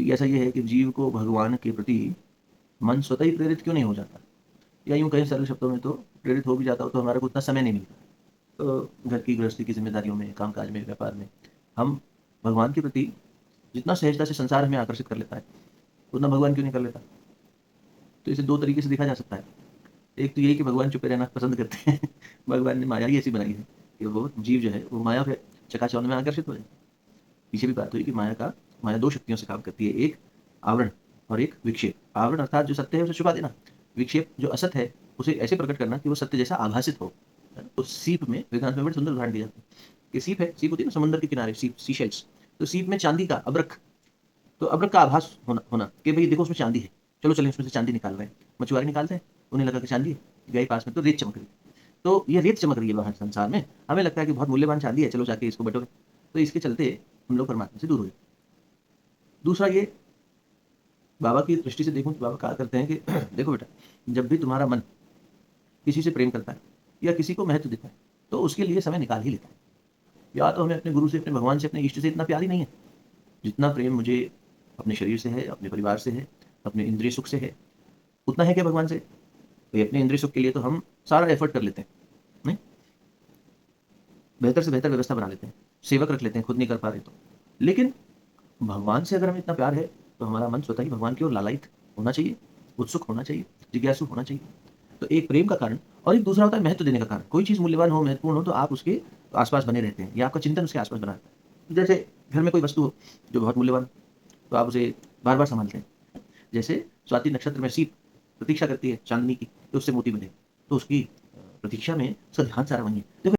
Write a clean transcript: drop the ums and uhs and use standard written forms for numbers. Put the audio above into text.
तो ऐसा ये है कि जीव को भगवान के प्रति मन स्वतः ही प्रेरित क्यों नहीं हो जाता, या यूँ कहें सरल शब्दों में तो प्रेरित हो भी जाता हो तो हमारे को उतना समय नहीं मिलता। तो घर की गृहस्थी की जिम्मेदारियों में, कामकाज में, व्यापार में हम भगवान के प्रति जितना सहजता से संसार हमें आकर्षित कर लेता है, उतना भगवान क्यों नहीं कर लेता। तो इसे दो तरीके से देखा जा सकता है। एक तो यही कि भगवान चुपे रहना पसंद करते हैं भगवान ने माया ही ऐसी बनाई है कि वो जीव जो है वो माया के चकाचौंध में आकर्षित हो जाए। पीछे भी बात हुई कि माया दो शक्तियों से काम करती है, एक आवरण और एक विक्षेप। आवरण अर्थात जो सत्य है उसे छुपा देना, विक्षेप जो असत्य है उसे ऐसे प्रकट करना कि वो सत्य जैसा आभासित हो। है ना? तो सीप में, वेदांत में बड़े सुंदर उदाहरण दिया जाता है कि सीप है, सीप होती है ना समुद्र के किनारे, सीप सीशेल्स। तो सीप में चांदी का अब्रक, तो अब्रक का आभास होना होना कि भाई देखो उसमें चांदी है, चलो चलें उसमें से चांदी निकाल रहे हैं। मछुआरे निकालते हैं, उन्हें लगा कि चांदी है, गए पास में तो रेत चमक रही है। तो ये रेत चमक रही है बाहर संसार में, हमें लगता है कि बहुत मूल्यवान चांदी है, चलो जाके इसको बटोरे। तो इसके चलते हम लोग परमात्मा से दूर हो जाते। दूसरा ये, बाबा की दृष्टि से देखूं तो बाबा कहा करते हैं कि देखो बेटा, जब भी तुम्हारा मन किसी से प्रेम करता है या किसी को महत्व देता है तो उसके लिए समय निकाल ही लेता है। या तो हमें अपने गुरु से, अपने भगवान से, अपने इष्ट से इतना प्यार ही नहीं है जितना प्रेम मुझे अपने शरीर से है, अपने परिवार से है, अपने इंद्रिय सुख से है। उतना है क्या भगवान से? भाई अपने इंद्रिय सुख के लिए तो हम सारा एफर्ट कर लेते हैं, नहीं, बेहतर से बेहतर व्यवस्था बना लेते हैं, सेवक रख लेते हैं खुद नहीं कर पा रहे तो। लेकिन भगवान से अगर हमें इतना प्यार है तो हमारा मन स्वतः ही भगवान की ओर लालायित होना चाहिए, उत्सुक होना चाहिए, जिज्ञासु होना चाहिए। तो एक प्रेम का कारण, और एक दूसरा होता है महत्व देने का कारण। कोई चीज़ मूल्यवान हो, महत्वपूर्ण हो तो आप उसके आसपास बने रहते हैं या आपका चिंतन उसके आसपास बना रहता है। जैसे घर में कोई वस्तु हो जो बहुत मूल्यवान, तो आप उसे बार बार संभालते हैं। जैसे स्वाति नक्षत्र में सीप प्रतीक्षा करती है चांदनी की कि उससे मोती बने, तो उसकी प्रतीक्षा में उसका ध्यान सारा वहीं है। देखो